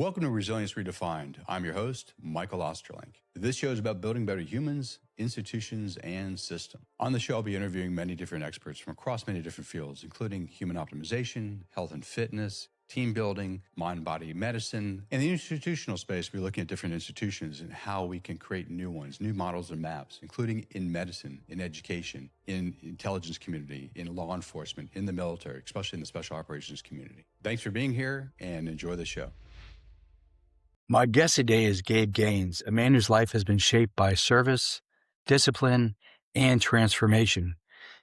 Welcome to Resilience Redefined. I'm your host, Michael Ostrolenk. This show is about building better humans, institutions, and systems. On the show, I'll be interviewing many different experts from across many different fields, including human optimization, health and fitness, team building, mind-body medicine. In the institutional space, we're looking at different institutions and how we can create new ones, new models and maps, including in medicine, in education, in intelligence community, in law enforcement, in the military, especially in the special operations community. Thanks for being here and enjoy the show. My guest today is Gabe Gaines, a man whose life has been shaped by service, discipline, and transformation.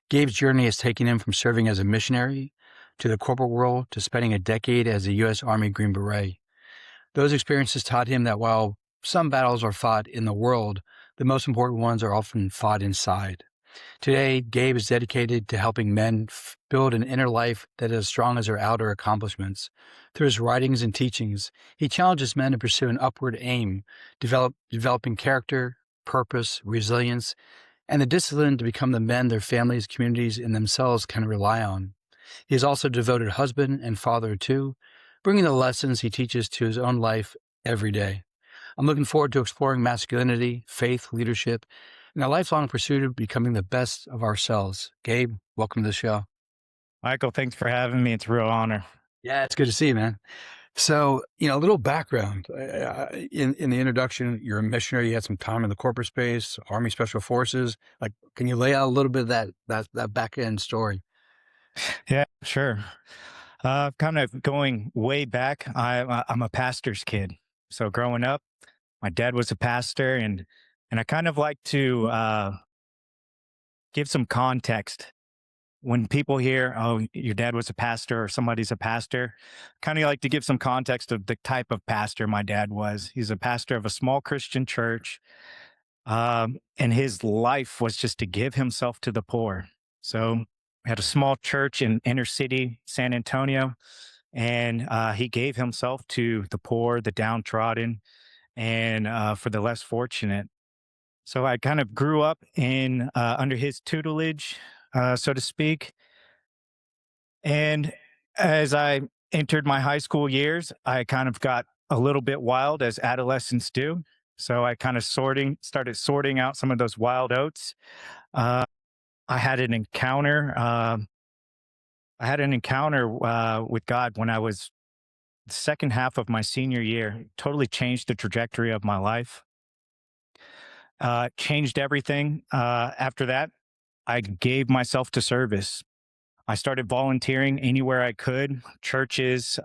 Gabe's journey has taken him from serving as a missionary to the corporate world to spending a decade as a U.S. Army Green Beret. Those experiences taught him that while some battles are fought in the world, the most important ones are often fought inside. Today, Gabe is dedicated to helping men build an inner life that is as strong as their outer accomplishments. Through his writings and teachings, he challenges men to pursue an upward aim, developing character, purpose, resilience, and the discipline to become the men their families, communities, and themselves can rely on. He is also a devoted husband and father too, bringing the lessons he teaches to his own life every day. I'm looking forward to exploring masculinity, faith, leadership, and a lifelong pursuit of becoming the best of ourselves. Gabe, welcome to the show. Michael, thanks for having me. It's a real honor. Yeah, it's good to see you, man. So, a little background. In the introduction, you're a missionary. You had some time in the corporate space, Army Special Forces. Can you lay out a little bit of that back end story? Yeah, sure. Kind of going way back, I'm a pastor's kid. So growing up, my dad was a pastor, and I kind of like to give some context. When people hear, oh, your dad was a pastor or somebody's a pastor, kind of like to give some context of the type of pastor my dad was. He's a pastor of a small Christian church, and his life was just to give himself to the poor. So we had a small church in inner city San Antonio, and he gave himself to the poor, the downtrodden, and for the less fortunate. So I kind of grew up in under his tutelage, so to speak. And as I entered my high school years, I kind of got a little bit wild, as adolescents do. So I kind of started sorting out some of those wild oats. I had an encounter. With God when I was the second half of my senior year. It totally changed the trajectory of my life. Changed everything. After that, I gave myself to service. I started volunteering anywhere I could, churches,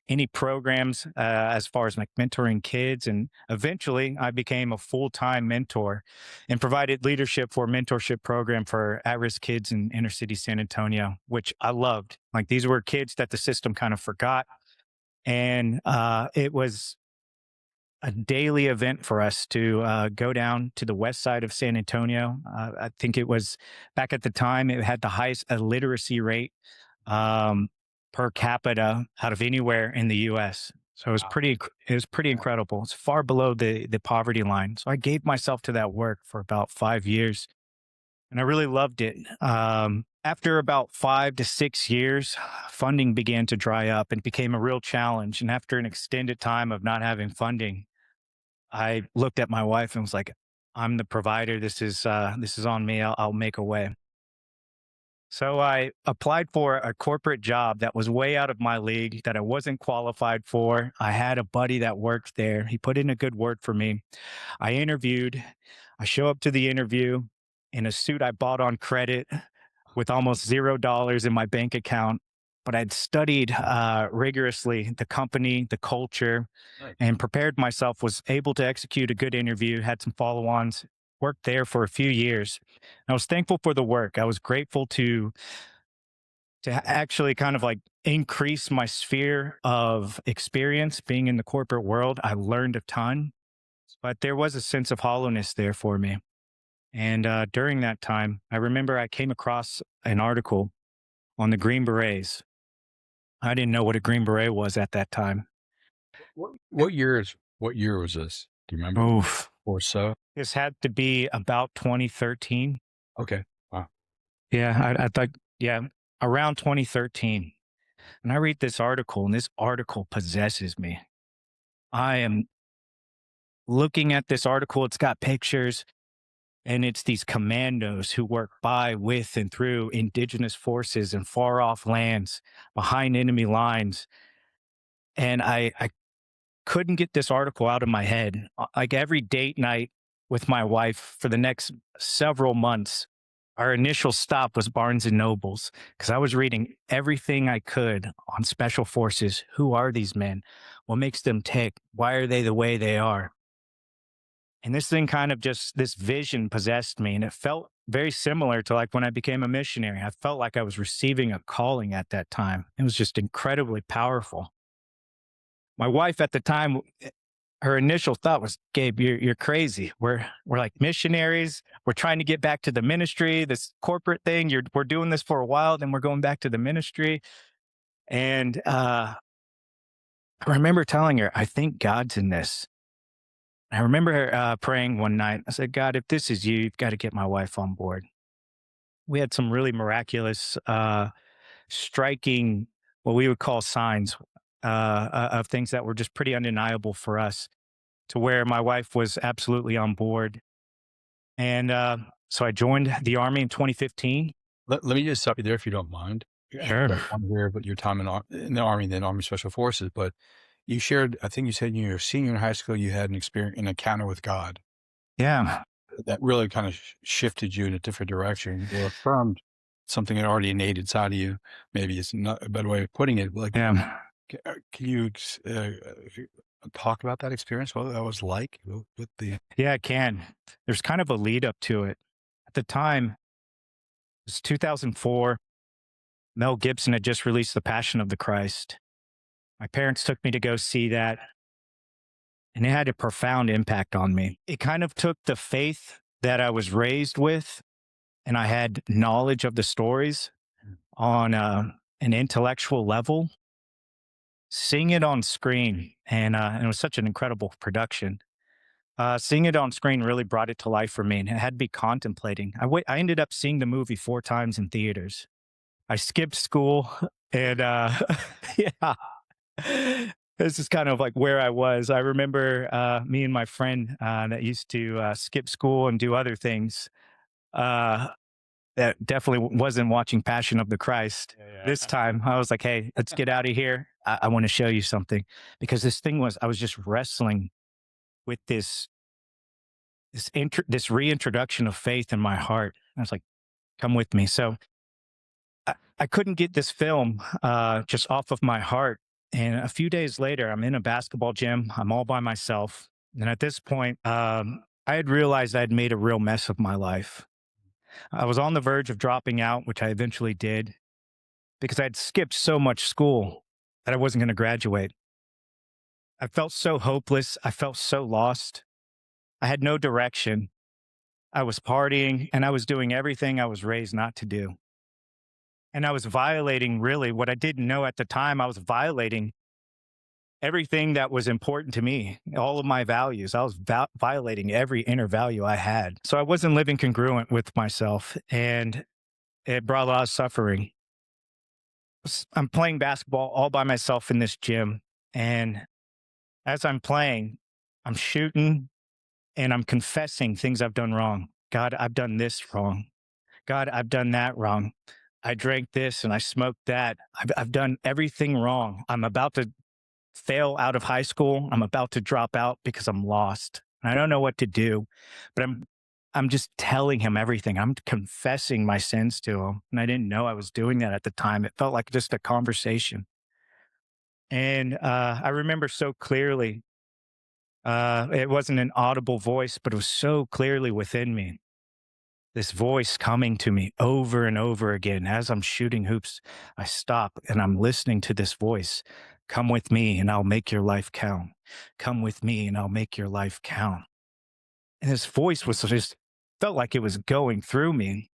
any programs as far as like mentoring kids. And eventually I became a full-time mentor and provided leadership for a mentorship program for at-risk kids in inner city San Antonio, which I loved. Like these were kids that the system kind of forgot. And it was a daily event for us to go down to the west side of San Antonio. I think it was back at the time, it had the highest illiteracy rate per capita out of anywhere in the US. So it was pretty incredible. It's far below the poverty line. So I gave myself to that work for about 5 years and I really loved it. After about 5 to 6 years, funding began to dry up and became a real challenge. And after an extended time of not having funding, I looked at my wife and was like, "I'm the provider. This is on me. I'll make a way." So I applied for a corporate job that was way out of my league that I wasn't qualified for. I had a buddy that worked there. He put in a good word for me. I interviewed. I show up to the interview in a suit I bought on credit with almost $0 in my bank account. But I'd studied rigorously the company, the culture, and prepared myself, was able to execute a good interview, had some follow-ons, worked there for a few years. I was thankful for the work. I was grateful to actually kind of like increase my sphere of experience being in the corporate world. I learned a ton, but there was a sense of hollowness there for me. And during that time, I remember I came across an article on the Green Berets. I didn't know what a Green Beret was at that time. What year was this? Do you remember? Oof. Or so? This had to be about 2013. Okay. Wow. Yeah, I thought, yeah, around 2013. And I read this article, and this article possesses me. I am looking at this article. It's got pictures, and it's these commandos who work by, with, and through indigenous forces in far off lands behind enemy lines. And I couldn't get this article out of my head. Like every date night with my wife for the next several months, our initial stop was Barnes and Nobles because I was reading everything I could on special forces. Who are these men? What makes them tick? Why are they the way they are? And this thing kind of just, this vision possessed me. And it felt very similar to like when I became a missionary. I felt like I was receiving a calling at that time. It was just incredibly powerful. My wife at the time, her initial thought was, Gabe, you're crazy. We're like missionaries. We're trying to get back to the ministry, this corporate thing. We're doing this for a while, then we're going back to the ministry. And I remember telling her, I think God's in this. I remember her praying one night. I said, God, if this is you, you've got to get my wife on board. We had some really miraculous, striking, what we would call signs of things that were just pretty undeniable for us, to where my wife was absolutely on board. And so I joined the Army in 2015. Let me just stop you there if you don't mind. Sure. I want to hear about your time in the Army, then Army Special Forces. But you shared, I think you said you were a senior in high school, you had an encounter with God Yeah. that really kind of shifted you in a different direction or affirmed something that already innate inside of you. Maybe it's not a better way of putting it. Like, Yeah. can you talk about that experience? What that was like with the. Yeah, I can. There's kind of a lead up to it. At the time, it was 2004. Mel Gibson had just released The Passion of the Christ. My parents took me to go see that, and it had a profound impact on me. It kind of took the faith that I was raised with, and I had knowledge of the stories on an intellectual level, seeing it on screen, and it was such an incredible production. Seeing it on screen really brought it to life for me, and it had me contemplating. I ended up seeing the movie 4 times in theaters. I skipped school, and yeah, this is kind of like where I was. I remember me and my friend that used to skip school and do other things. Uh, that definitely wasn't watching Passion of the Christ. Yeah. This time, I was like, "Hey, let's get out of here. I want to show you something," because I was just wrestling with this reintroduction of faith in my heart. I was like, "Come with me." So I couldn't get this film just off of my heart. And a few days later, I'm in a basketball gym. I'm all by myself. And at this point, I had realized I had made a real mess of my life. I was on the verge of dropping out, which I eventually did because I had skipped so much school that I wasn't going to graduate. I felt so hopeless. I felt so lost. I had no direction. I was partying and I was doing everything I was raised not to do. And I was violating really what I didn't know at the time. I was violating everything that was important to me, all of my values. I was violating every inner value I had. So I wasn't living congruent with myself, and it brought a lot of suffering. I'm playing basketball all by myself in this gym. And as I'm playing, I'm shooting and I'm confessing things I've done wrong. God, I've done this wrong. God, I've done that wrong. I drank this and I smoked that. I've done everything wrong. I'm about to fail out of high school. I'm about to drop out because I'm lost. I don't know what to do, but I'm just telling him everything. I'm confessing my sins to him. And I didn't know I was doing that at the time. It felt like just a conversation. And I remember so clearly, it wasn't an audible voice, but it was so clearly within me. This voice coming to me over and over again. As I'm shooting hoops, I stop and I'm listening to this voice. Come with me and I'll make your life count. Come with me and I'll make your life count. And this voice was just felt like it was going through me.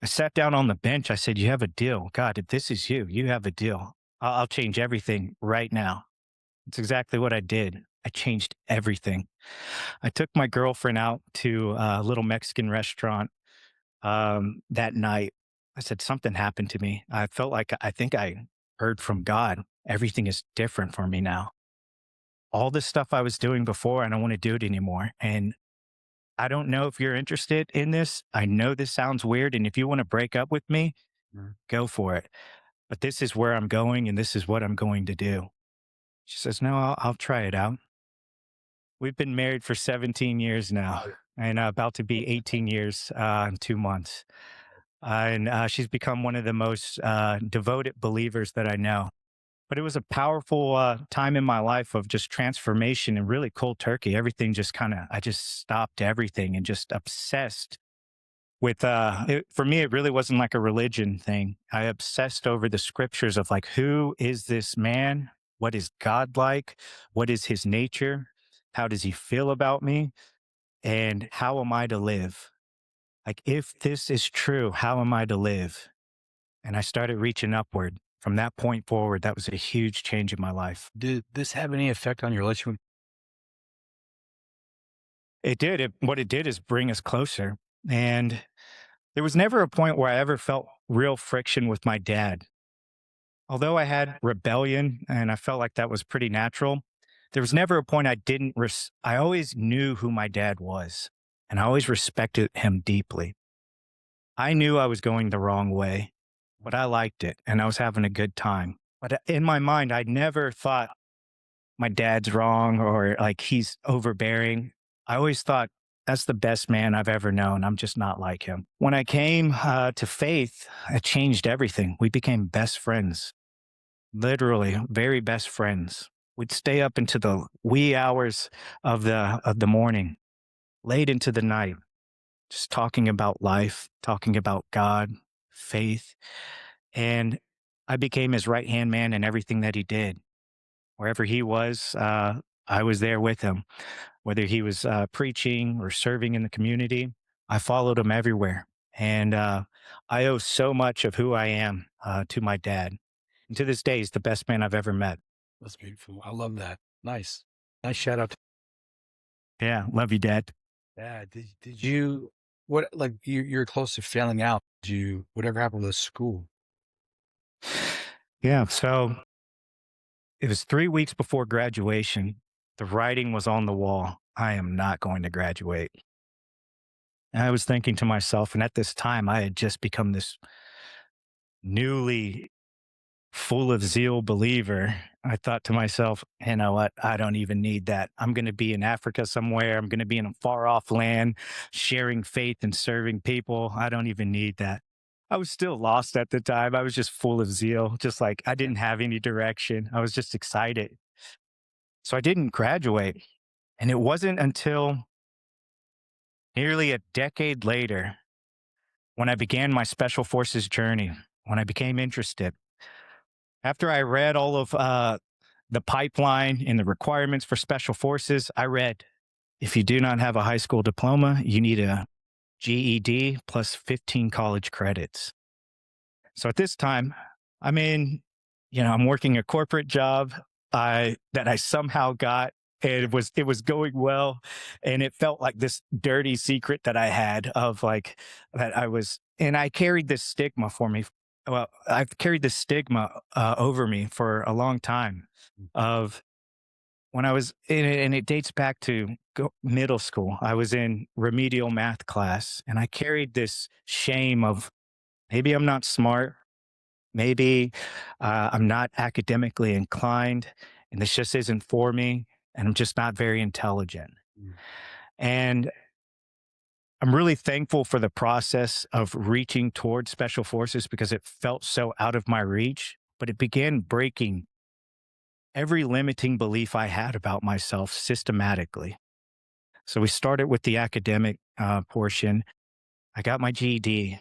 I sat down on the bench. I said, you have a deal. God, if this is you, you have a deal. I'll change everything right now. It's exactly what I did. I changed everything. I took my girlfriend out to a little Mexican restaurant that night. I said, something happened to me. I felt like I think I heard from God. Everything is different for me now. all the stuff I was doing before, I don't want to do it anymore. And I don't know if you're interested in this. I know this sounds weird. And if you want to break up with me, go for it. But this is where I'm going and this is what I'm going to do. She says, no, I'll try it out. We've been married for 17 years now and about to be 18 years in 2 months. And she's become one of the most devoted believers that I know. But it was a powerful time in my life of just transformation and really cold turkey. Everything just I just stopped everything and just obsessed with, for me, it really wasn't like a religion thing. I obsessed over the scriptures of like, who is this man? What is God like? What is his nature? How does he feel about me? And how am I to live? Like, if this is true, how am I to live? And I started reaching upward. From that point forward, that was a huge change in my life. Did this have any effect on your relationship? It did. What it did is bring us closer. And there was never a point where I ever felt real friction with my dad. Although I had rebellion and I felt like that was pretty natural, there was never a point I didn't, I always knew who my dad was and I always respected him deeply. I knew I was going the wrong way, but I liked it and I was having a good time. But in my mind, I never thought my dad's wrong or like he's overbearing. I always thought that's the best man I've ever known. I'm just not like him. When I came to faith, it changed everything. We became best friends, literally very best friends. We'd stay up into the wee hours of the morning, late into the night, just talking about life, talking about God, faith. And I became his right hand man in everything that he did. Wherever he was, I was there with him. Whether he was preaching or serving in the community, I followed him everywhere. And I owe so much of who I am to my dad. And to this day, he's the best man I've ever met. That's beautiful. I love that. Nice. Nice shout out. Yeah, love you, Dad. Yeah. Did you, what, like you're close to failing out. Whatever happened with school? Yeah, so it was 3 weeks before graduation. The writing was on the wall. I am not going to graduate. And I was thinking to myself, and at this time, I had just become this newly full of zeal believer. I thought to myself, you know what? I don't even need that. I'm going to be in Africa somewhere. I'm going to be in a far off land, sharing faith and serving people. I don't even need that. I was still lost at the time. I was just full of zeal, just like I didn't have any direction. I was just excited. So I didn't graduate. And it wasn't until nearly a decade later when I began my special forces journey, when I became interested. After I read all of the pipeline and the requirements for special forces, I read if you do not have a high school diploma, you need a GED plus 15 college credits. So at this time, I'm in, I'm working a corporate job that I somehow got. And it was going well. And it felt like this dirty secret that I had of like that and I carried this stigma for me. Well, I've carried this stigma over me for a long time of when I was in it, and it dates back to middle school. I was in remedial math class and I carried this shame of maybe I'm not smart. Maybe I'm not academically inclined and this just isn't for me. And I'm just not very intelligent. Mm. And I'm really thankful for the process of reaching towards special forces because it felt so out of my reach, but it began breaking every limiting belief I had about myself systematically. So we started with the academic portion. I got my GED.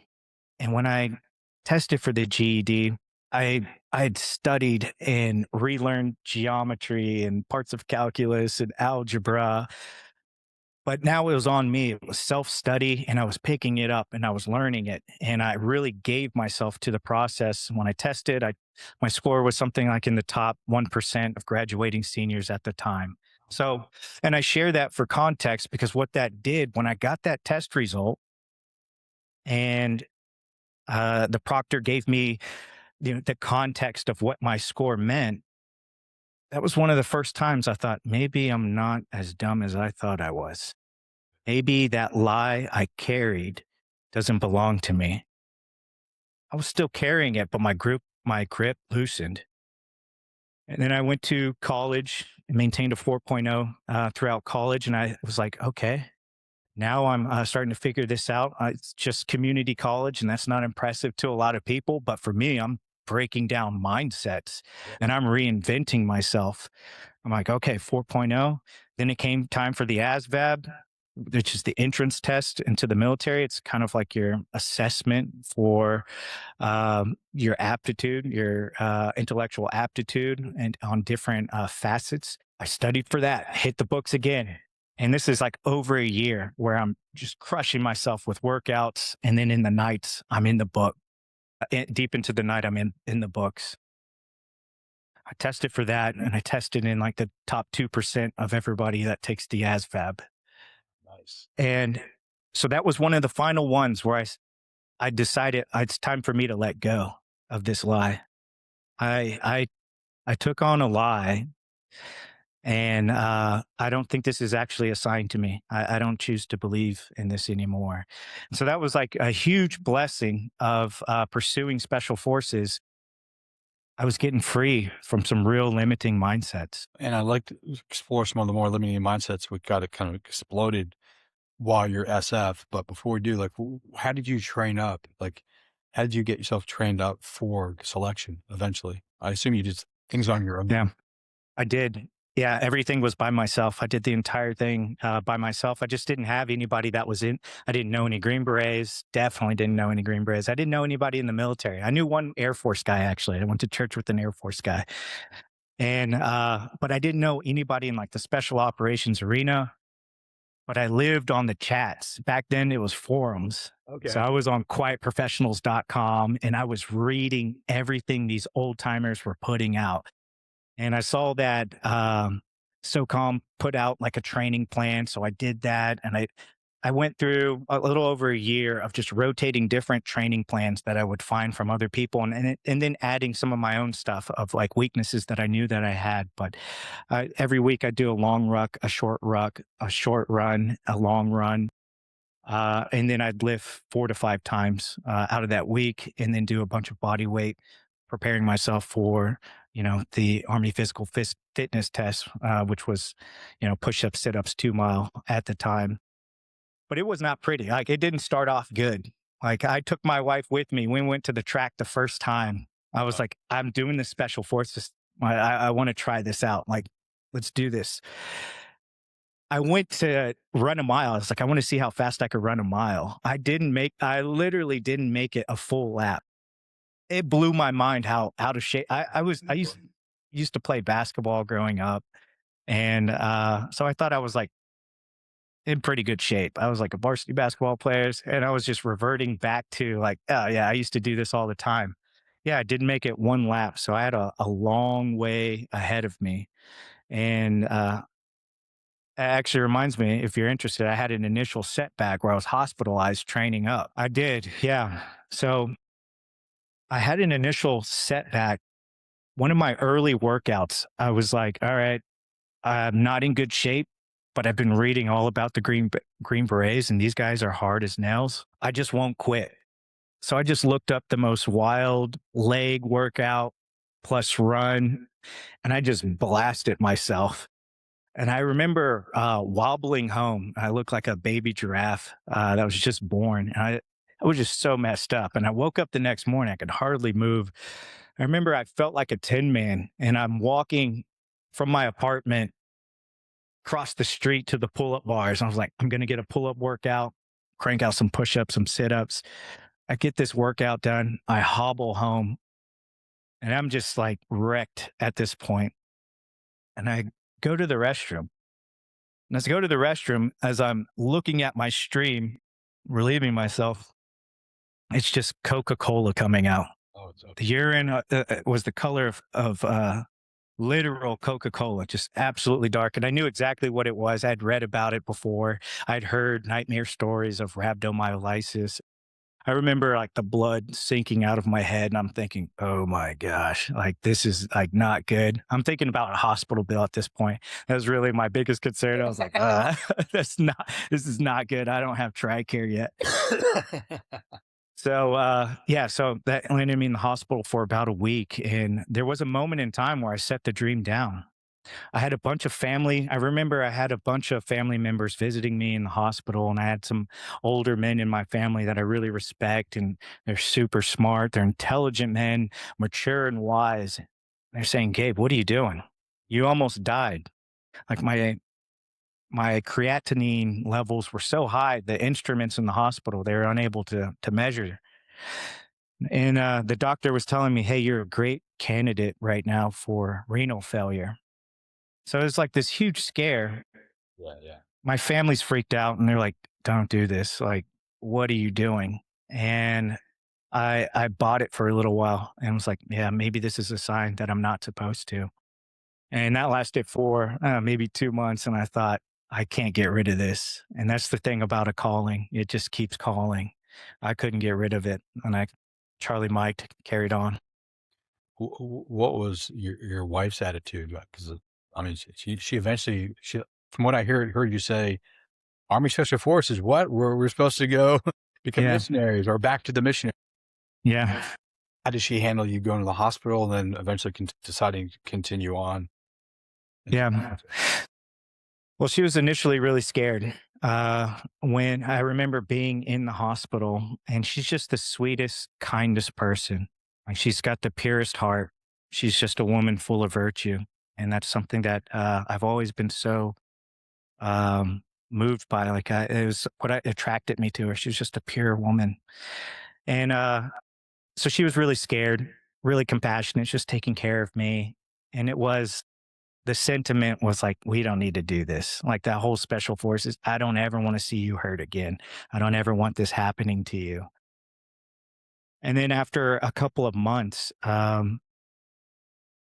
And when I tested for the GED, I had studied and relearned geometry and parts of calculus and algebra, but now it was on me. It was self-study and I was picking it up and I was learning it. And I really gave myself to the process. When I tested, my score was something like in the top 1% of graduating seniors at the time. So, and I share that for context because what that did when I got that test result and the proctor gave me the context of what my score meant, that was one of the first times I thought, maybe I'm not as dumb as I thought I was. Maybe that lie I carried doesn't belong to me. I was still carrying it, but my grip loosened. And then I went to college and maintained a 4.0 throughout college. And I was like, okay, now I'm starting to figure this out. It's just community college, and that's not impressive to a lot of people. But for me, I'm breaking down mindsets and I'm reinventing myself. I'm like, okay, 4.0. Then it came time for the ASVAB, which is the entrance test into the military. It's kind of like your assessment for your aptitude, your intellectual aptitude, and on different facets. I studied for that, hit the books again. And this is like over a year where I'm just crushing myself with workouts. And then in the nights, I'm in the book. Deep into the night, I'm in the books. I tested for that, and I tested in like the top 2% of everybody that takes the ASVAB. Nice. And so that was one of the final ones where I decided it's time for me to let go of this lie. I took on a lie, and I don't think this is actually assigned to me. I don't choose to believe in this anymore. And so that was like a huge blessing of pursuing special forces. I was getting free from some real limiting mindsets. And I'd like to explore some of the more limiting mindsets we got it kind of exploded while you're SF. But before we do, like, how did you train up? Like, how did you get yourself trained up for selection eventually? I assume you did things on your own. Yeah, I did. Yeah, everything was by myself. I did the entire thing by myself. I just didn't have anybody that was in. I didn't know any Green Berets. Definitely didn't know any Green Berets. I didn't know anybody in the military. I knew one Air Force guy, actually. I went to church with an Air Force guy. And, but I didn't know anybody in like the special operations arena. But I lived on the chats. Back then it was forums. Okay. So I was on quietprofessionals.com and I was reading everything these old timers were putting out. And I saw that SOCOM put out like a training plan. So I did that. And I went through a little over a year of just rotating different training plans that I would find from other people, and then adding some of my own stuff of like weaknesses that I knew that I had. But every week I do a long ruck, a short run, a long run. And then I'd lift 4 to 5 times out of that week, and then do a bunch of body weight, preparing myself for, the Army Physical Fitness test, which was, push-ups, sit-ups, 2 mile at the time. But it was not pretty. Like, it didn't start off good. Like, I took my wife with me. We went to the track the first time. I was like, I'm doing the special forces. I want to try this out. Like, let's do this. I went to run a mile. I was like, I want to see how fast I could run a mile. I literally didn't make it a full lap. It blew my mind how out of shape I used to play basketball growing up. And so I thought I was like in pretty good shape. I was like a varsity basketball player, and I was just reverting back to like, oh yeah, I used to do this all the time. Yeah, I didn't make it one lap. So I had a long way ahead of me. And it actually reminds me, if you're interested, I had an initial setback where I was hospitalized training up. I did, yeah. So I had an initial setback. One of my early workouts, I was like, all right, I'm not in good shape, but I've been reading all about the Green Berets, and these guys are hard as nails. I just won't quit. So I just looked up the most wild leg workout plus run, and I just blasted myself. And I remember wobbling home. I looked like a baby giraffe that was just born. And I was just so messed up. And I woke up the next morning, I could hardly move. I remember I felt like a tin man, and I'm walking from my apartment across the street to the pull-up bars. I was like, I'm going to get a pull-up workout, crank out some push-ups, some sit-ups. I get this workout done. I hobble home, and I'm just like wrecked at this point. And I go to the restroom. And as I go to the restroom, as I'm looking at my stream, relieving myself, it's just Coca-Cola coming out. Oh, it's okay. The urine was the color of literal Coca-Cola, just absolutely dark. And I knew exactly what it was. I'd read about it before. I'd heard nightmare stories of rhabdomyolysis. I I remember like the blood sinking out of my head and I'm thinking, oh my gosh, like this is like not good. I'm thinking about a hospital bill at this point. That was really my biggest concern. I was like, this is not good. I don't have TRICARE yet. So that landed me in the hospital for about a week. And there was a moment in time where I set the dream down. I remember I had a bunch of family members visiting me in the hospital, and I had some older men in my family that I really respect, and they're super smart. They're intelligent men, mature and wise. They're saying, Gabe, what are you doing? You almost died. Like my creatinine levels were so high, the instruments in the hospital, they were unable to measure. And the doctor was telling me, hey, you're a great candidate right now for renal failure. So it was like this huge scare. Yeah, yeah. My family's freaked out and they're like, don't do this. Like, what are you doing? And I bought it for a little while and was like, yeah, maybe this is a sign that I'm not supposed to. And that lasted for maybe 2 months. And I thought, I can't get rid of this. And that's the thing about a calling. It just keeps calling. I couldn't get rid of it. And Charlie Mike carried on. What was your wife's attitude? Because I mean, she eventually, from what I heard you say, Army Special Forces, what? We're supposed to go become missionaries or back to the missionary. Yeah. How did she handle you going to the hospital and then eventually deciding to continue on? Yeah. Well, she was initially really scared. When I remember being in the hospital, and she's just the sweetest, kindest person. Like she's got the purest heart. She's just a woman full of virtue. And that's something that I've always been so moved by. It was what attracted me to her. She was just a pure woman. And so she was really scared, really compassionate, just taking care of me. And the sentiment was like, we don't need to do this. Like that whole special forces, I don't ever want to see you hurt again. I don't ever want this happening to you. And then after a couple of months,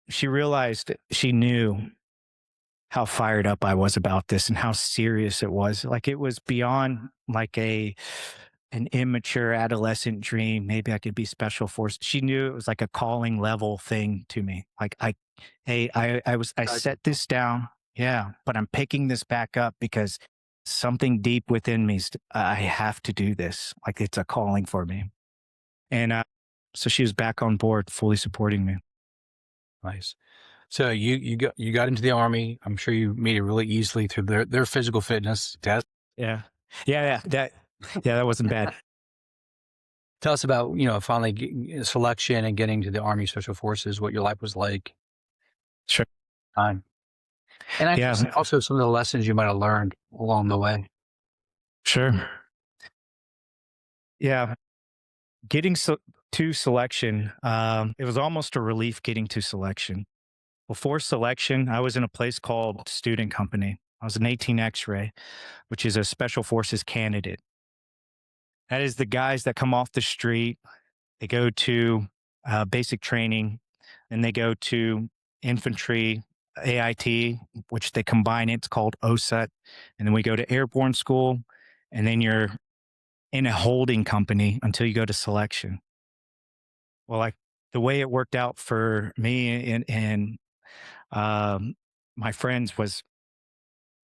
she knew how fired up I was about this and how serious it was. Like it was beyond like an immature adolescent dream. Maybe I could be special force. She knew it was like a calling level thing to me. Like I set this down. Yeah. But I'm picking this back up because something deep within me, I have to do this. Like it's a calling for me. And so she was back on board, fully supporting me. Nice. So you got into the Army. I'm sure you made it really easily through their physical fitness test. Yeah. That wasn't bad. Tell us about, finally selection and getting to the Army Special Forces, what your life was like. Sure. Time. And I think also some of the lessons you might have learned along the way. Sure. Yeah. Getting to selection, it was almost a relief getting to selection. Before selection, I was in a place called Student Company. I was an 18 X-ray, which is a special forces candidate. That is the guys that come off the street. They go to basic training, and they go to infantry AIT, which they combine it. It's called OSUT. And then we go to airborne school, and then you're in a holding company until you go to selection. Well, like the way it worked out for me and my friends was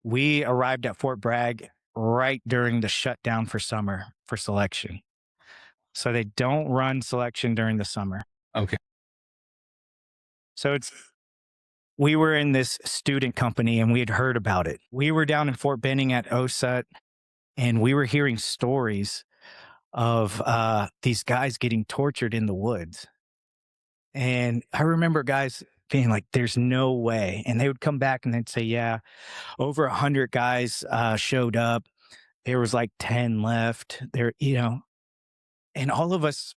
we arrived at Fort Bragg right during the shutdown for summer for selection. So they don't run selection during the summer. Okay. So we were in this student company and we had heard about it. We were down in Fort Benning at OSUT and we were hearing stories of these guys getting tortured in the woods. And I remember guys being like, there's no way. And they would come back and they'd say, yeah, over 100 guys showed up. There was like 10 left there, and all of us,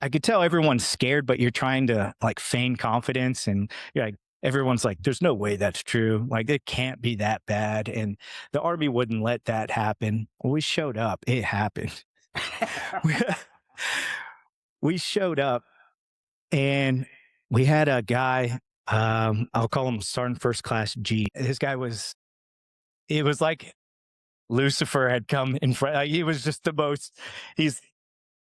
I could tell everyone's scared, but you're trying to like feign confidence. And you're like, everyone's like, there's no way that's true. Like it can't be that bad. And the Army wouldn't let that happen. When we showed up, it happened. We showed up and we had a guy, I'll call him Sergeant First Class G. This guy it was like Lucifer had come in front. He was just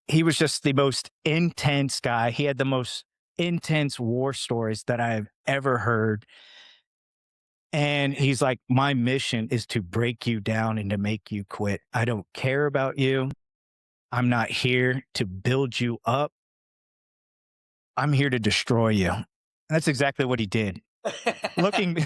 he was just the most intense guy. He had the most intense war stories that I've ever heard. And he's like, my mission is to break you down and to make you quit. I don't care about you. I'm not here to build you up. I'm here to destroy you. And that's exactly what he did. Looking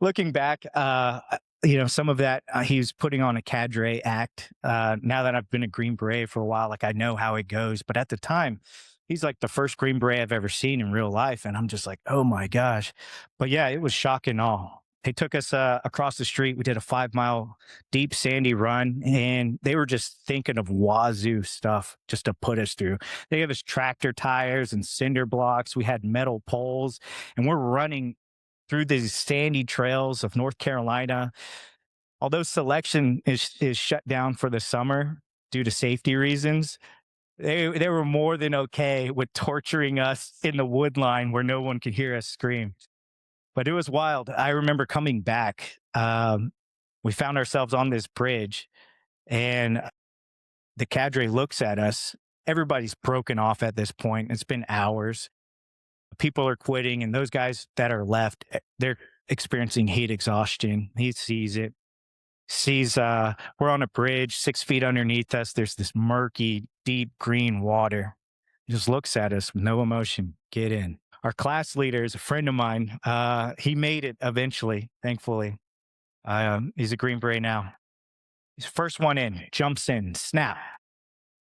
looking back, some of that he was putting on a cadre act. Now that I've been a Green Beret for a while, like I know how it goes. But at the time, he's like the first Green Beret I've ever seen in real life, and I'm just like, oh my gosh. But yeah, it was shock and awe. They took us across the street. We did a 5 mile deep sandy run, and they were just thinking of wazoo stuff just to put us through. They gave us tractor tires and cinder blocks. We had metal poles, and we're running through these sandy trails of North Carolina. Although selection is shut down for the summer due to safety reasons, they were more than okay with torturing us in the wood line where no one could hear us scream. But it was wild. I remember coming back. We found ourselves on this bridge, and the cadre looks at us. Everybody's broken off at this point. It's been hours. People are quitting, and those guys that are left, they're experiencing heat exhaustion. He sees it. Sees we're on a bridge 6 feet underneath us. There's this murky, deep green water. He just looks at us with no emotion. Get in. Our class leader is a friend of mine. He made it eventually, thankfully. He's a Green Beret now. He's the first one in, jumps in, snap,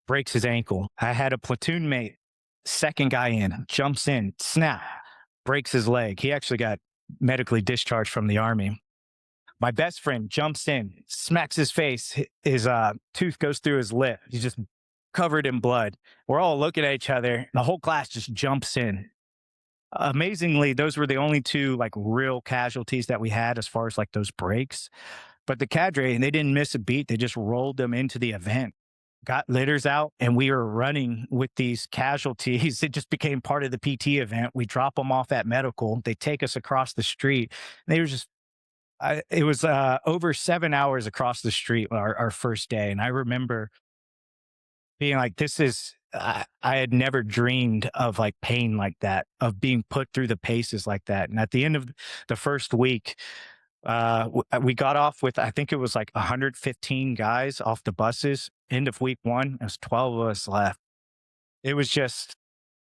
breaks his ankle. I had a platoon mate, second guy in, jumps in, snap, breaks his leg. He actually got medically discharged from the Army. My best friend jumps in, smacks his face. His tooth goes through his lip. He's just covered in blood. We're all looking at each other. The whole class just jumps in. Amazingly, those were the only two like real casualties that we had as far as like those breaks. But the cadre, they didn't miss a beat. They just rolled them into the event, got litters out, and we were running with these casualties. It just became part of the PT event. We drop them off at medical. They take us across the street. They were just it was over 7 hours across the street our first day. And I remember being like, I had never dreamed of like pain like that, of being put through the paces like that. And at the end of the first week, we got off with, I think it was like 115 guys off the buses. End of week one, there's 12 of us left. It was just,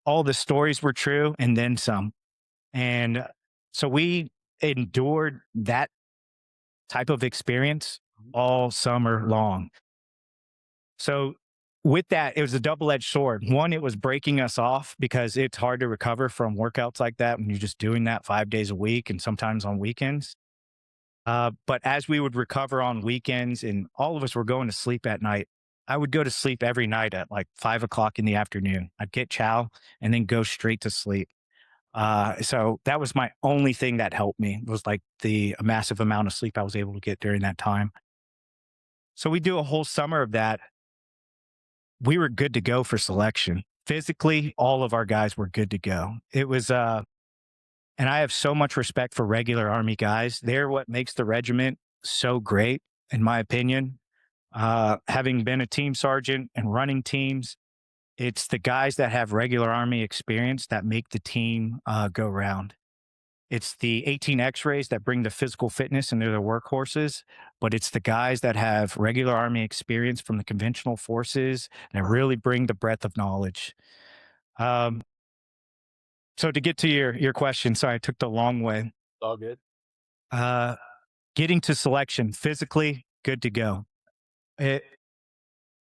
all the stories were true and then some. And so we endured that type of experience all summer long. So with that, it was a double-edged sword. One, it was breaking us off because it's hard to recover from workouts like that when you're just doing that 5 days a week and sometimes on weekends. But as we would recover on weekends and all of us were going to sleep at night, I would go to sleep every night at like 5 o'clock in the afternoon. I'd get chow and then go straight to sleep. So that was my only thing that helped me, was like the massive amount of sleep I was able to get during that time. So we do a whole summer of that. We were good to go for selection. Physically, all of our guys were good to go. It was, and I have so much respect for regular Army guys. They're what makes the regiment so great, in my opinion. Having been a team sergeant and running teams, it's the guys that have regular Army experience that make the team go round. It's the 18 X-rays that bring the physical fitness and they're the workhorses, but it's the guys that have regular Army experience from the conventional forces that really bring the breadth of knowledge. So to get to your question, sorry, I took the long way. All good. Getting to selection, physically, good to go.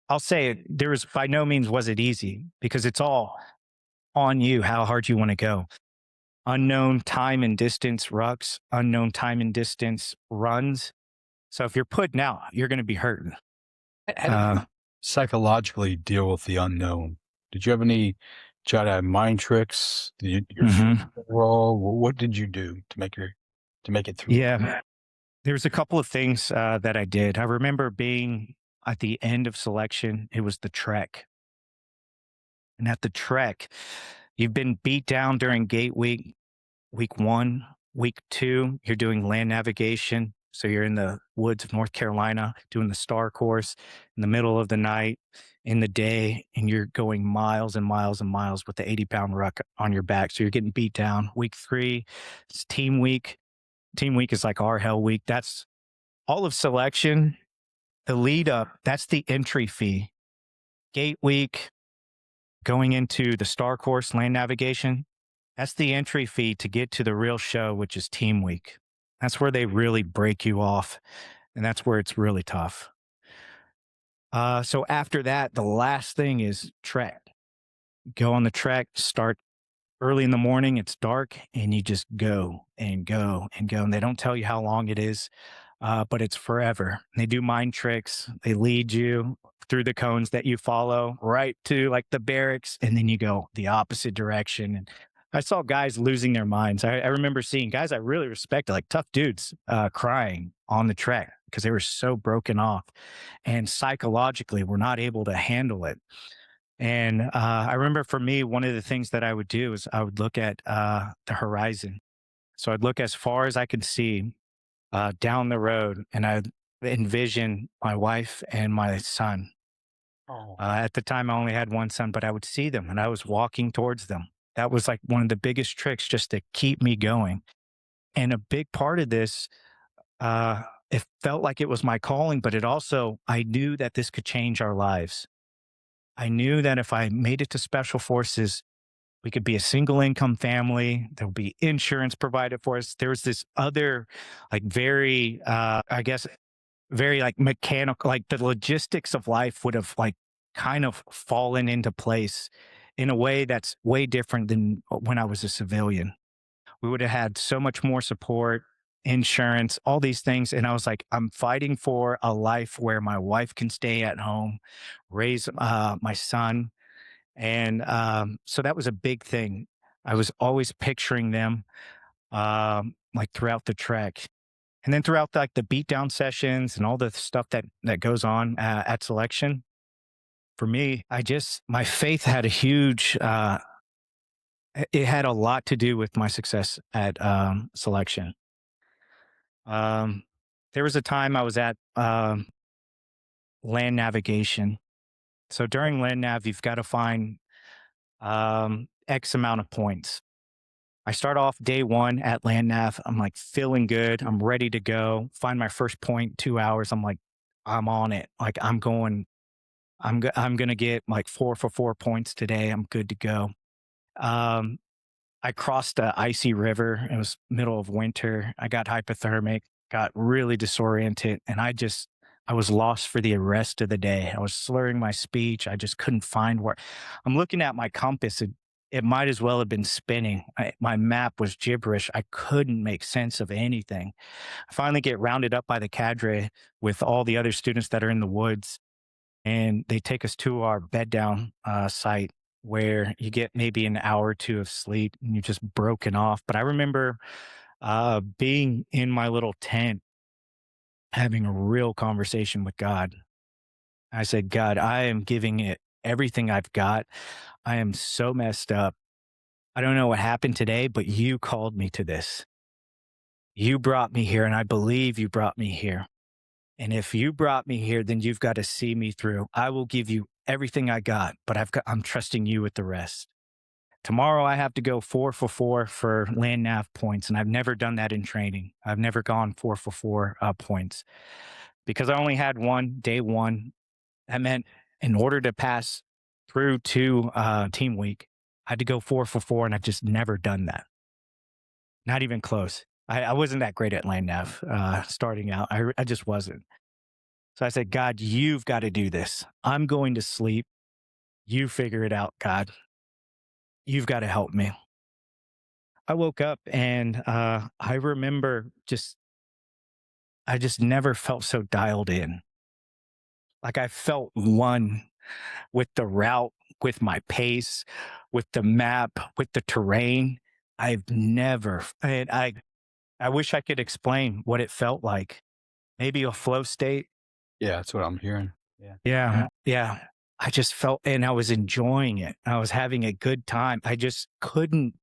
I'll say it, there was by no means was it easy, because it's all on you how hard you want to go. Unknown time and distance rucks, unknown time and distance runs. So if you're putting out, you're going to be hurting. How did you psychologically deal with the unknown? Did you have any mind tricks? Your role? What did you do to make it through? Yeah, there's a couple of things that I did. I remember being at the end of selection. It was the trek, and at the trek, you've been beat down during gate week 1, week 2. You're doing land navigation. So you're in the woods of North Carolina doing the star course in the middle of the night, in the day, and you're going miles and miles and miles with the 80-pound ruck on your back. So you're getting beat down. Week 3, it's team week. Team week is like our hell week. That's all of selection. The lead up, that's the entry fee. Gate week, going into the star course, land navigation, that's the entry fee to get to the real show, which is team week. That's where they really break you off, and that's where it's really tough. So after that, the last thing is trek. Go on the trek, start early in the morning, it's dark, and you just go and go and go. And they don't tell you how long it is, but it's forever. They do mind tricks. They lead you through the cones that you follow right to like the barracks, and then you go the opposite direction. And I saw guys losing their minds. I remember seeing guys I really respected, like tough dudes, crying on the trek because they were so broken off and psychologically were not able to handle it. And I remember for me, one of the things that I would do is I would look at the horizon. So I'd look as far as I could see down the road, and I'd envision my wife and my son. Oh. At the time, I only had one son, but I would see them and I was walking towards them. That was like one of the biggest tricks just to keep me going. And a big part of this, it felt like it was my calling, but it also, I knew that this could change our lives. I knew that if I made it to special forces, we could be a single income family. There'll be insurance provided for us. There was this other, like, very, I guess, very like mechanical, like the logistics of life would have like kind of fallen into place in a way that's way different than when I was a civilian. We would have had so much more support, insurance, all these things. And I was like, I'm fighting for a life where my wife can stay at home, raise my son. And so that was a big thing. I was always picturing them like throughout the trek. And then throughout like the beatdown sessions and all the stuff that goes on at selection, for me, my faith had a huge, it had a lot to do with my success at selection. Um, there was a time I was at land navigation. So during land nav, you've got to find X amount of points. I start off day 1 at land nav. I'm like feeling good. I'm ready to go. Find my first point, 2 hours. I'm like, I'm on it. Like I'm going. I'm gonna get like 4 for 4 points today. I'm good to go. Um, I crossed a icy river. It was middle of winter. I got hypothermic, got really disoriented, and I was lost for the rest of the day. I was slurring my speech. I just couldn't find where. I'm looking at my compass. It might as well have been spinning. My map was gibberish. I couldn't make sense of anything. I finally get rounded up by the cadre with all the other students that are in the woods, and they take us to our bed down site where you get maybe an hour or two of sleep and you're just broken off. But I remember being in my little tent having a real conversation with God. I said, God, I am giving it everything I've got. I am so messed up. I don't know what happened today, but you called me to this. You brought me here, and I believe you brought me here. And if you brought me here, then you've got to see me through. I will give you everything I got, but I'm trusting you with the rest. Tomorrow I have to go 4 for 4 for land nav points, and I've never done that in training. I've never gone 4 for 4 points because I only had one day 1. That meant in order to pass through to team week, I had to go 4 for 4, and I've just never done that. Not even close. I wasn't that great at land nav starting out. I just wasn't. So I said, God, you've got to do this. I'm going to sleep. You figure it out, God. You've got to help me. I woke up and I remember I just never felt so dialed in. Like I felt one with the route, with my pace, with the map, with the terrain. I've never, and I wish I could explain what it felt like. Maybe a flow state. Yeah, that's what I'm hearing. Yeah. I just felt, and I was enjoying it. I was having a good time. I just couldn't,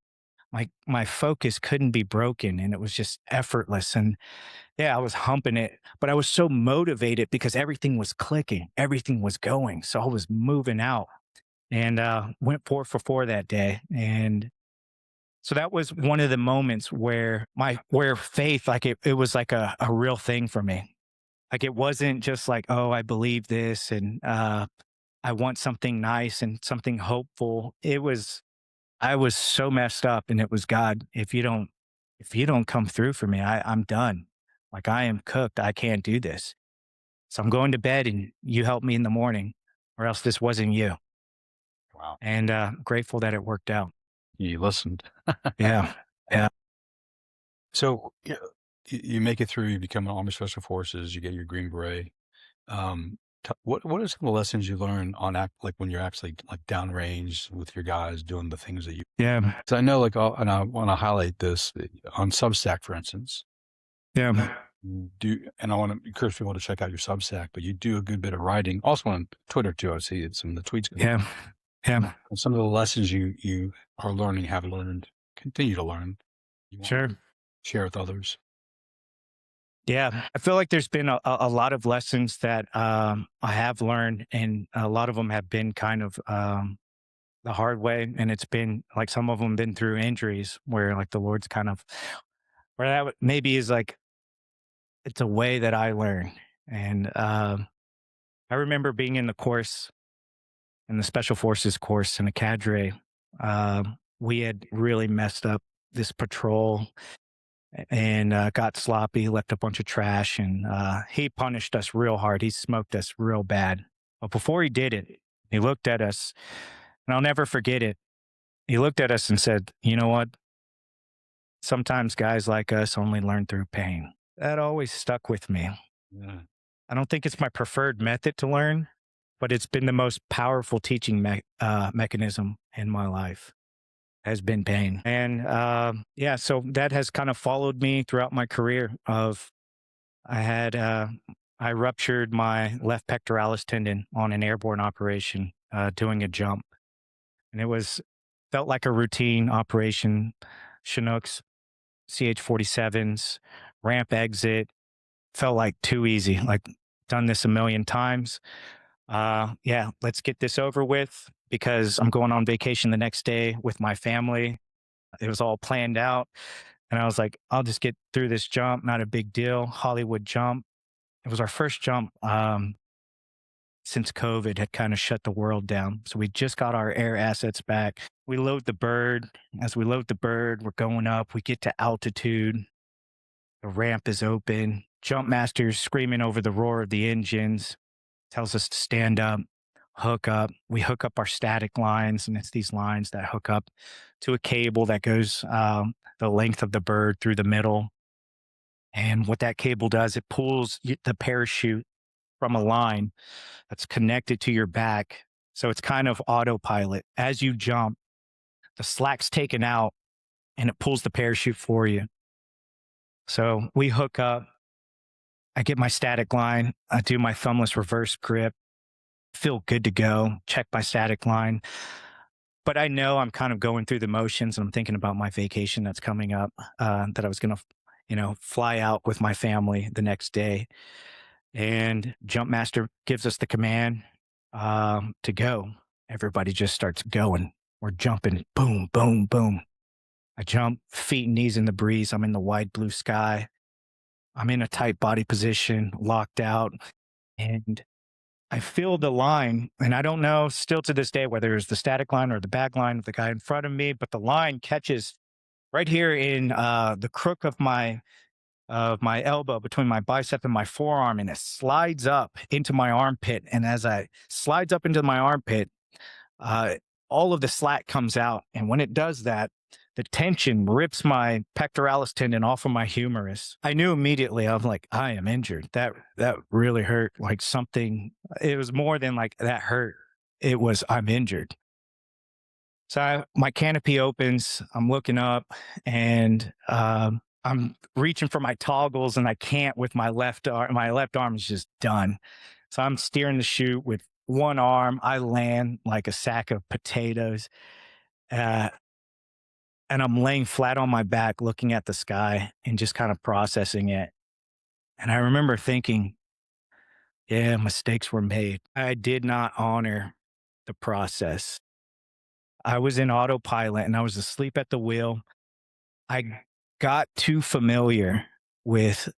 my focus couldn't be broken, and it was just effortless. And yeah, I was humping it, but I was so motivated because everything was clicking, everything was going. So I was moving out and went 4 for 4 that day. And so that was one of the moments where faith, like it was like a real thing for me. Like it wasn't just like, oh, I believe this and I want something nice and something hopeful. I was so messed up, and it was God. If you don't come through for me, I'm done. Like I am cooked. I can't do this. So I'm going to bed, and you help me in the morning, or else this wasn't you. Wow. And grateful that it worked out. You listened. Yeah, yeah, So you make it through, you become an Army Special Forces, you get your Green Beret. What are some of the lessons you learn on like when you're actually like downrange with your guys doing the things that you? yeah, So I know and I want to highlight this on Substack, for instance. yeah, And I want to encourage people to check out your Substack, but you do a good bit of writing. Also on Twitter too. I see some of the tweets. yeah, yeah. And some of the lessons you are learning, have learned, continue to learn. You want Sure. to share with others. Yeah, I feel like there's been a lot of lessons that I have learned, and a lot of them have been kind of the hard way. And it's been like some of them been through injuries where like the Lord's kind of, where maybe is like, it's a way that I learn. And I remember being in the course, in the Special Forces course in the cadre. We had really messed up this patrol and got sloppy, left a bunch of trash, and he punished us real hard. He smoked us real bad. But before he did it, he looked at us, and I'll never forget it. He looked at us and said, "You know what? Sometimes guys like us only learn through pain." That always stuck with me. Yeah. I don't think it's my preferred method to learn, but it's been the most powerful teaching mechanism in my life. Has been pain, and yeah, so that has kind of followed me throughout my career. Of I had I ruptured my left pectoralis tendon on an airborne operation doing a jump, and it was felt like a routine operation. Chinooks, CH-47s, ramp exit, felt like too easy. Like done this a million times. Yeah, let's get this over with because I'm going on vacation the next day with my family. It was all planned out. And I was like, I'll just get through this jump, not a big deal. Hollywood jump. It was our first jump since COVID had kind of shut the world down. So we just got our air assets back. We load the bird. As we load the bird, we're going up. We get to altitude. The ramp is open. Jump master's screaming over the roar of the engines, tells us to stand up, hook up. We hook up our static lines, and it's these lines that hook up to a cable that goes the length of the bird through the middle. And what that cable does, it pulls the parachute from a line that's connected to your back. So it's kind of autopilot. As you jump, the slack's taken out and it pulls the parachute for you. So we hook up. I get my static line. I do my thumbless reverse grip. Feel good to go. Check my static line. But I know I'm kind of going through the motions, and I'm thinking about my vacation that's coming up that I was going to, fly out with my family the next day. And Jump Master gives us the command to go. Everybody just starts going. We're jumping. Boom, boom, boom. I jump, feet and knees in the breeze. I'm in the wide blue sky. I'm in a tight body position, locked out. And I feel the line, and I don't know still to this day whether it's the static line or the back line of the guy in front of me, but the line catches right here in the crook of my elbow between my bicep and my forearm, and it slides up into my armpit. And as I slides up into my armpit, uh, all of the slack comes out. And when it does that, the tension rips my pectoralis tendon off of my humerus. I knew immediately. I'm like, I am injured. That really hurt. Like something. It was more than like that hurt. It was I'm injured. So my canopy opens. I'm looking up, and I'm reaching for my toggles, and I can't with my left arm. My left arm is just done. So I'm steering the chute with one arm. I land like a sack of potatoes. Uh, and I'm laying flat on my back looking at the sky and just kind of processing it. And I remember thinking, yeah, mistakes were made. I did not honor the process. I was in autopilot and I was asleep at the wheel. I got too familiar with,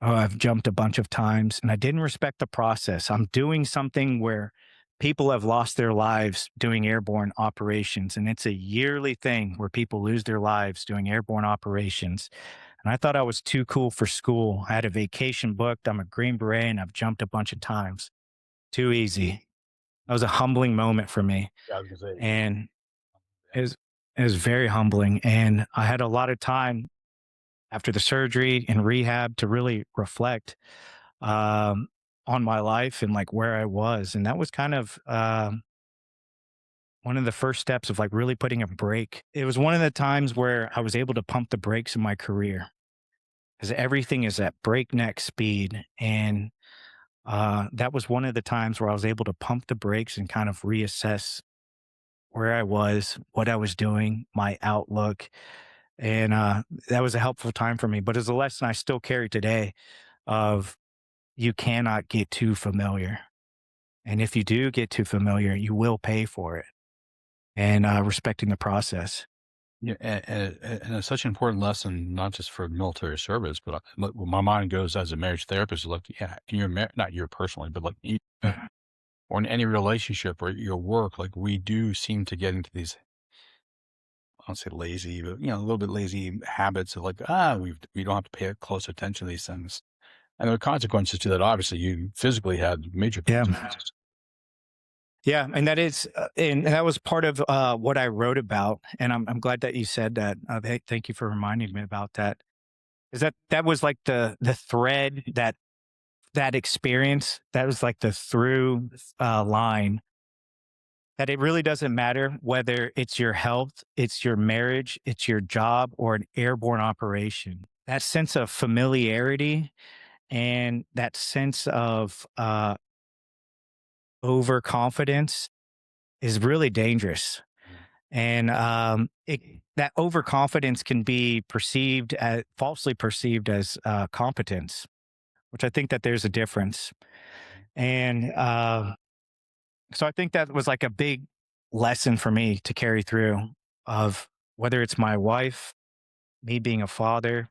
oh, I've jumped a bunch of times and I didn't respect the process. I'm doing something where people have lost their lives doing airborne operations. And it's a yearly thing where people lose their lives doing airborne operations. And I thought I was too cool for school. I had a vacation booked. I'm a Green Beret and I've jumped a bunch of times. Too easy. That was a humbling moment for me. Yeah, I was gonna say. And it was, it was very humbling. And I had a lot of time after the surgery and rehab to really reflect um, on my life and like where I was. And that was kind of one of the first steps of like really putting a break. It was one of the times where I was able to pump the brakes in my career because everything is at breakneck speed. And that was one of the times where I was able to pump the brakes and kind of reassess where I was, what I was doing, my outlook. And that was a helpful time for me. But it's a lesson I still carry today of you cannot get too familiar. And if you do get too familiar, you will pay for it. And respecting the process. Yeah, and it's such an important lesson, not just for military service, but my mind goes as a marriage therapist, like, yeah, in your not you personally, but like or in any relationship or your work, like we do seem to get into these, I don't say lazy, but a little bit lazy habits of like, we don't have to pay close attention to these things. And there are consequences to that. Obviously, you physically had major Yeah. consequences. Yeah, and that is, and that was part of what I wrote about, and I'm glad that you said that. Thank you for reminding me about that. Is that was like the thread that experience that was like the through line that it really doesn't matter whether it's your health, it's your marriage, it's your job, or an airborne operation. That sense of familiarity and that sense of overconfidence is really dangerous. And that overconfidence can be perceived as falsely perceived as competence, which I think that there's a difference. And so I think that was like a big lesson for me to carry through of whether it's my wife, me being a father,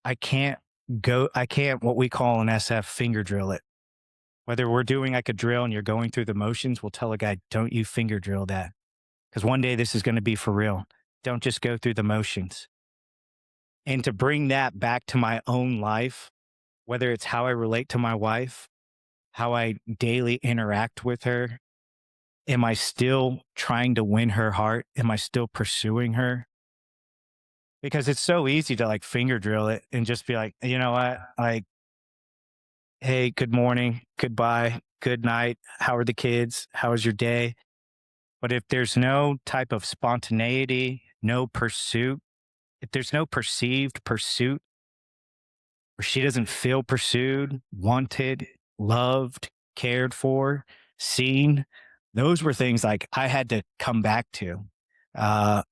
I can't what we call an SF finger drill it. Whether we're doing like a drill and you're going through the motions, we'll tell a guy, don't you finger drill that. Because one day this is going to be for real. Don't just go through the motions. And to bring that back to my own life, whether it's how I relate to my wife, how I daily interact with her, am I still trying to win her heart? Am I still pursuing her? Because it's so easy to like finger drill it and just be like, you know what? Like, hey, good morning, goodbye, good night. How are the kids? How was your day? But if there's no type of spontaneity, no pursuit, if there's no perceived pursuit, or she doesn't feel pursued, wanted, loved, cared for, seen, those were things like I had to come back to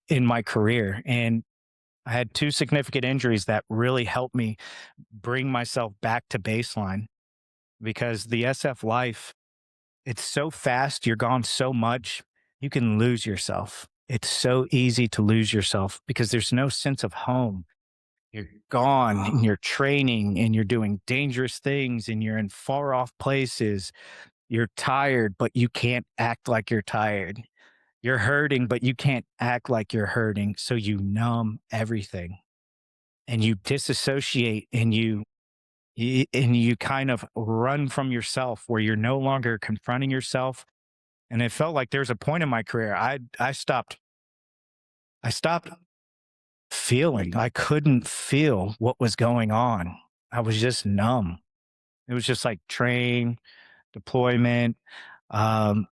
in my career. And I had two significant injuries that really helped me bring myself back to baseline because the SF life, it's so fast, you're gone so much, you can lose yourself. It's so easy to lose yourself because there's no sense of home. You're gone and you're training and you're doing dangerous things and you're in far off places. You're tired, but you can't act like you're tired. You're hurting, but you can't act like you're hurting. So you numb everything and you disassociate and you kind of run from yourself where you're no longer confronting yourself. And it felt like there's a point in my career I stopped feeling. I couldn't feel what was going on. I was just numb. It was just like train, deployment, um,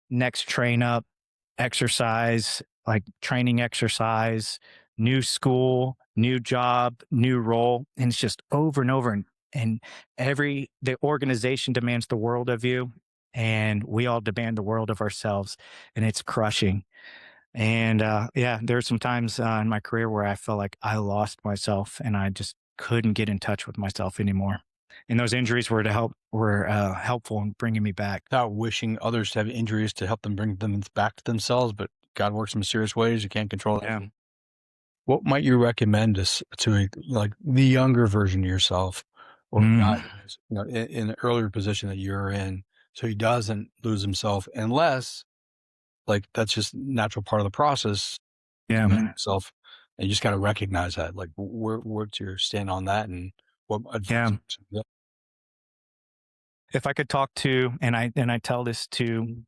next train up, exercise, like training exercise, new school, new job, new role. And it's just over and over. And the organization demands the world of you. And we all demand the world of ourselves. And it's crushing. And yeah, there's some times in my career where I felt like I lost myself and I just couldn't get in touch with myself anymore. And those injuries were helpful in bringing me back. Without wishing others to have injuries to help them bring them back to themselves, but God works in mysterious ways. You can't control that. Yeah. What might you recommend to like the younger version of yourself, or a guy Mm, who's, in an earlier position that you're in, so he doesn't lose himself, unless like that's just natural part of the process to lose yeah. himself, and you just got to recognize that. Like, what's your stand on that, and what advice? Yeah. If I could talk to, and I tell this to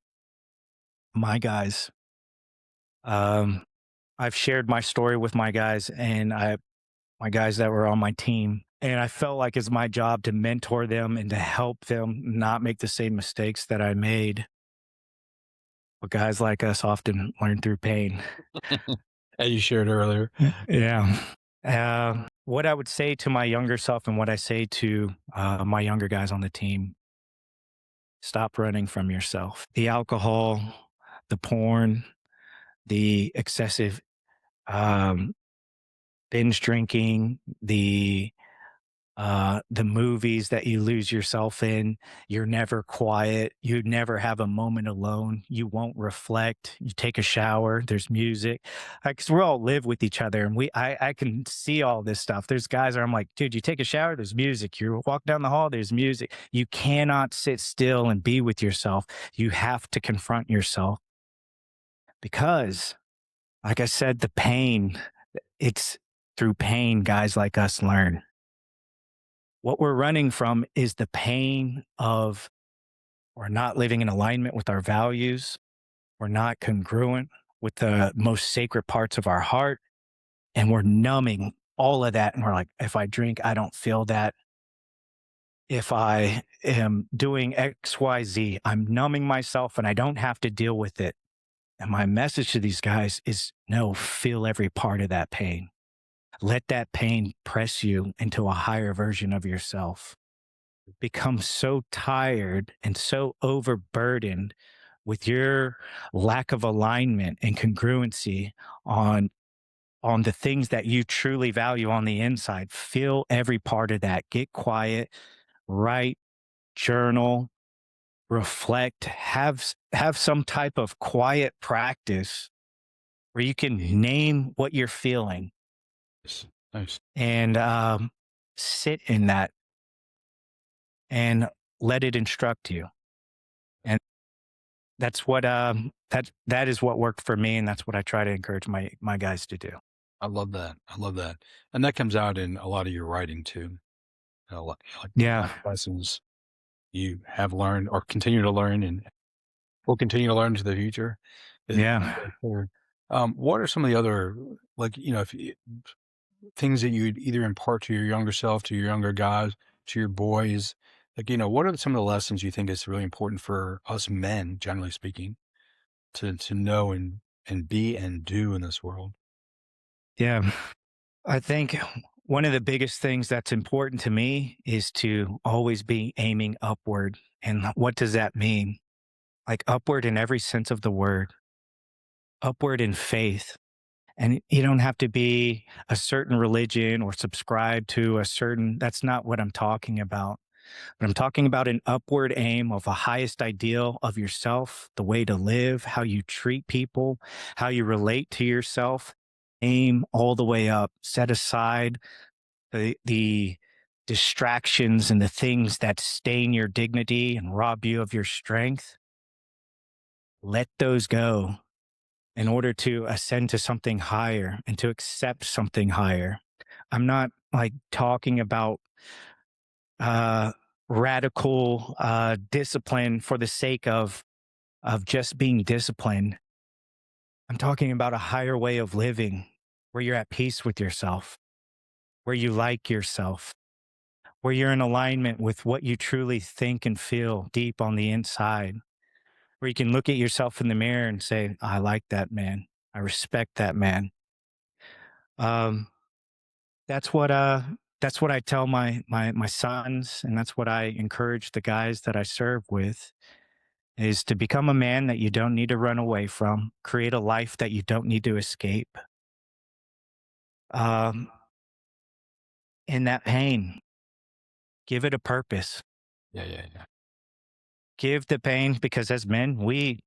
my guys, um, I've shared my story with my guys and my guys that were on my team. And I felt like it's my job to mentor them and to help them not make the same mistakes that I made. But guys like us often learn through pain. As you shared earlier. Yeah. What I would say to my younger self and what I say to my younger guys on the team: stop running from yourself. The alcohol, the porn, the excessive um, binge drinking, the movies that you lose yourself in. You're never quiet. You never have a moment alone. You won't reflect. You take a shower. There's music. Like, 'cause we all live with each other, and I can see all this stuff. There's guys where I'm like, dude, you take a shower. There's music. You walk down the hall. There's music. You cannot sit still and be with yourself. You have to confront yourself because, like I said, the pain. It's through pain guys like us learn. What we're running from is the pain of we're not living in alignment with our values. We're not congruent with the most sacred parts of our heart. And we're numbing all of that. And we're like, if I drink, I don't feel that. If I am doing XYZ, I'm numbing myself and I don't have to deal with it. And my message to these guys is no, feel every part of that pain. Let that pain press you into a higher version of yourself. Become so tired and so overburdened with your lack of alignment and congruency on the things that you truly value on the inside. Feel every part of that. Get quiet, write, journal, reflect, have some type of quiet practice where you can name what you're feeling Nice. Nice. and sit in that and let it instruct you. And that's what that is what worked for me, and that's what I try to encourage my guys to do. I love that. I love that. And that comes out in a lot of your writing too. A lot, like Yeah, life lessons you have learned or continue to learn and will continue to learn into the future. Is yeah, very clear. What are some of the other, like, if things that you'd either impart to your younger self, to your younger guys, to your boys? Like, what are some of the lessons you think is really important for us men, generally speaking, to know and be and do in this world? yeah. I think one of the biggest things that's important to me is to always be aiming upward. And what does that mean? Like upward in every sense of the word, upward in faith. And you don't have to be a certain religion or subscribe to a certain, that's not what I'm talking about. But I'm talking about an upward aim of a highest ideal of yourself, the way to live, how you treat people, how you relate to yourself. Aim all the way up. Set aside the distractions and the things that stain your dignity and rob you of your strength. Let those go in order to ascend to something higher and to accept something higher. I'm not like talking about uh, radical discipline for the sake of just being disciplined. I'm talking about a higher way of living where you're at peace with yourself, where you like yourself, where you're in alignment with what you truly think and feel deep on the inside, where you can look at yourself in the mirror and say, I like that man. I respect that man. Um, that's what that's what I tell my sons, and that's what I encourage the guys that I serve with. is to become a man that you don't need to run away from, create a life that you don't need to escape. Um, in that pain, give it a purpose. Yeah, yeah, yeah. Give the pain because as men, we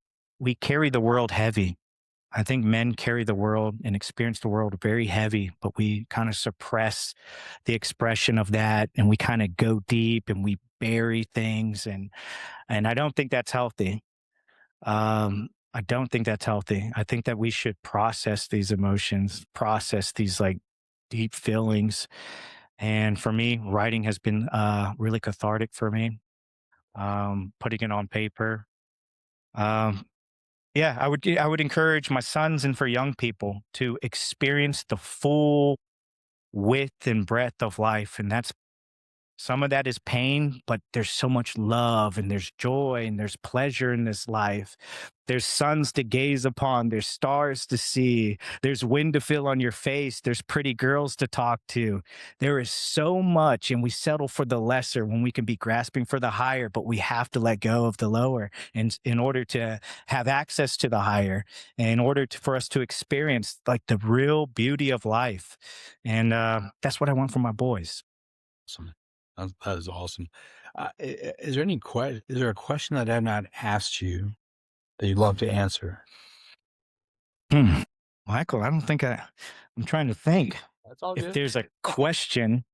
carry the world heavy. I think men carry the world and experience the world very heavy, but we kind of suppress the expression of that and we kind of go deep and we bury things and I don't think that's healthy. I don't think that's healthy. I think that we should process these emotions, process these like deep feelings. And for me, writing has been really cathartic for me. Putting it on paper. Um, yeah, I would encourage my sons and for young people to experience the full width and breadth of life, and that's some of that is pain, but there's so much love and there's joy and there's pleasure in this life. There's suns to gaze upon, there's stars to see, there's wind to feel on your face, there's pretty girls to talk to. There is so much, and we settle for the lesser when we can be grasping for the higher, but we have to let go of the lower in order to have access to the higher, and in order for us to experience like the real beauty of life. And that's what I want for my boys. Awesome. That is awesome. Is there any is there a question that I've not asked you that you'd love to answer? Hmm. Michael, I don't think I'm trying to think That's all if good. there's a question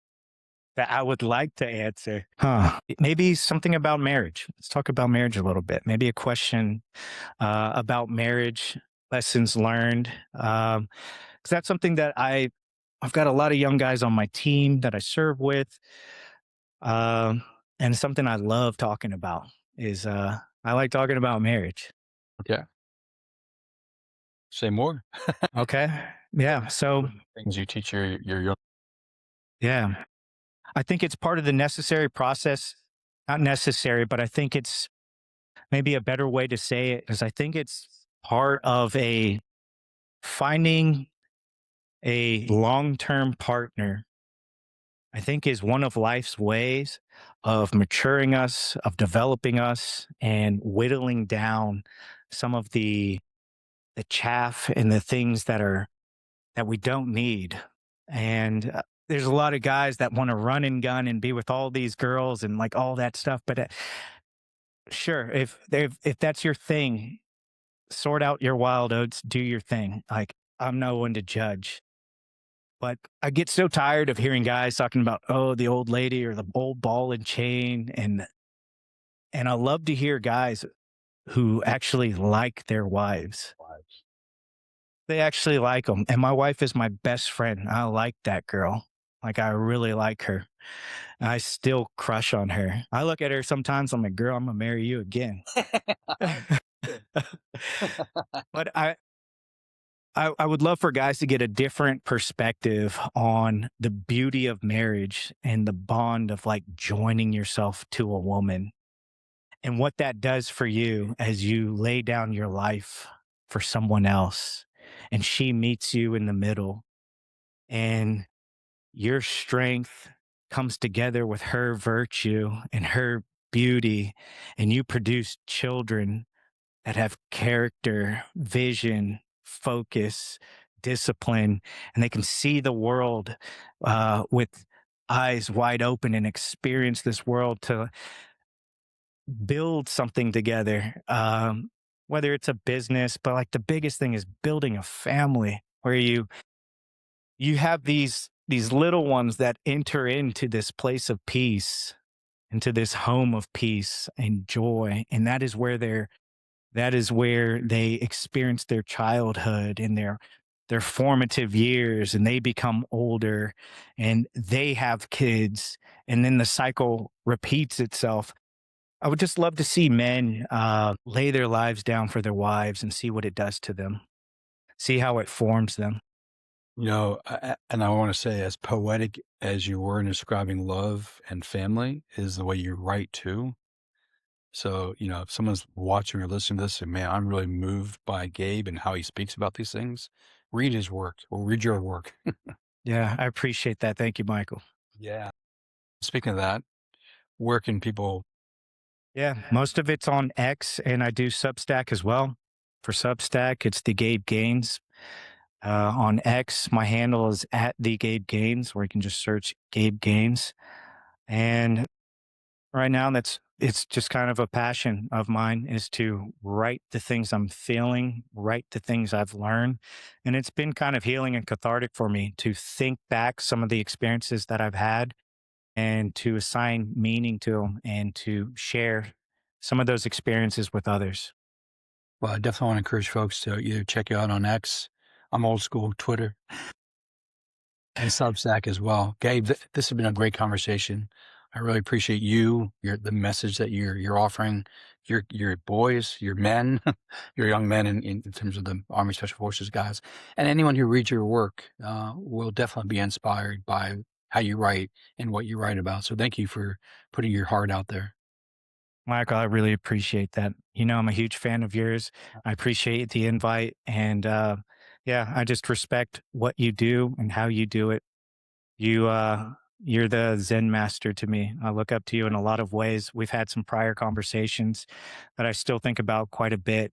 that I would like to answer. Huh. Maybe something about marriage. Let's talk about marriage a little bit. Maybe a question about marriage, lessons learned. 'Cause that's something that I've got a lot of young guys on my team that I serve with. And something I love talking about is I like talking about marriage. Okay. Say more. Okay. Yeah. So Things you teach your young. yeah. I think it's part of the necessary process. Not necessary, but I think it's maybe a better way to say it is I think it's part of a finding a long term partner. I think is one of life's ways of maturing us, of developing us, and whittling down some of the chaff and the things that we don't need. And there's a lot of guys that want to run and gun and be with all these girls and like all that stuff. But sure, if that's your thing, sort out your wild oats, do your thing. Like I'm no one to judge. But I get so tired of hearing guys talking about, oh, the old lady or the old ball and chain. And I love to hear guys who actually like their wives. They actually like them. And my wife is my best friend. I like that girl. Like I really like her. I still crush on her. I look at her sometimes. I'm like, girl, I'm gonna marry you again. But I would love for guys to get a different perspective on the beauty of marriage and the bond of like joining yourself to a woman and what that does for you as you lay down your life for someone else and she meets you in the middle and your strength comes together with her virtue and her beauty and you produce children that have character, vision, focus, discipline, and they can see the world with eyes wide open and experience this world to build something together. Whether it's a business, but like the biggest thing is building a family where you have these little ones that enter into this place of peace, into this home of peace and joy, and that is where they experience their childhood and their formative years and they become older and they have kids and then the cycle repeats itself. I would just love to see men lay their lives down for their wives and see what it does to them, see how it forms them. And I want to say, as poetic as you were in describing love and family, is the way you write too. So, if someone's watching or listening to this and man, I'm really moved by Gabe and how he speaks about these things, read his work or read your work. Yeah, I appreciate that. Thank you, Michael. Yeah. Speaking of that, where can people Yeah, most of it's on X, and I do Substack as well. For Substack, it's the Gabe Gaines. On X, my handle is at the Gabe Gaines, where you can just search Gabe Gaines. And right now, it's just kind of a passion of mine is to write the things I'm feeling, write the things I've learned. And it's been kind of healing and cathartic for me to think back some of the experiences that I've had and to assign meaning to them and to share some of those experiences with others. Well, I definitely want to encourage folks to either check you out on X. I'm old school, Twitter, and Substack as well. Gabe, this has been a great conversation. I really appreciate the message that you're offering your boys, your men, your young men in terms of the Army Special Forces guys, and anyone who reads your work will definitely be inspired by how you write and what you write about. So thank you for putting your heart out there. Michael, I really appreciate that. You know, I'm a huge fan of yours. I appreciate the invite. And yeah, I just respect what you do and how you do it. You're the Zen master to me. I look up to you in a lot of ways. We've had some prior conversations that I still think about quite a bit.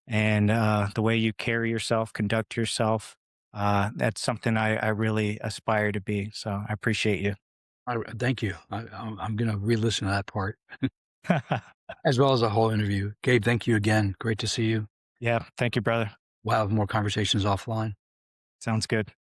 And the way you carry yourself, conduct yourself, that's something I really aspire to be. So I appreciate you. Thank you. I'm going to re-listen to that part as well as the whole interview. Gabe, thank you again. Great to see you. Yeah. Thank you, brother. We'll have more conversations offline. Sounds good.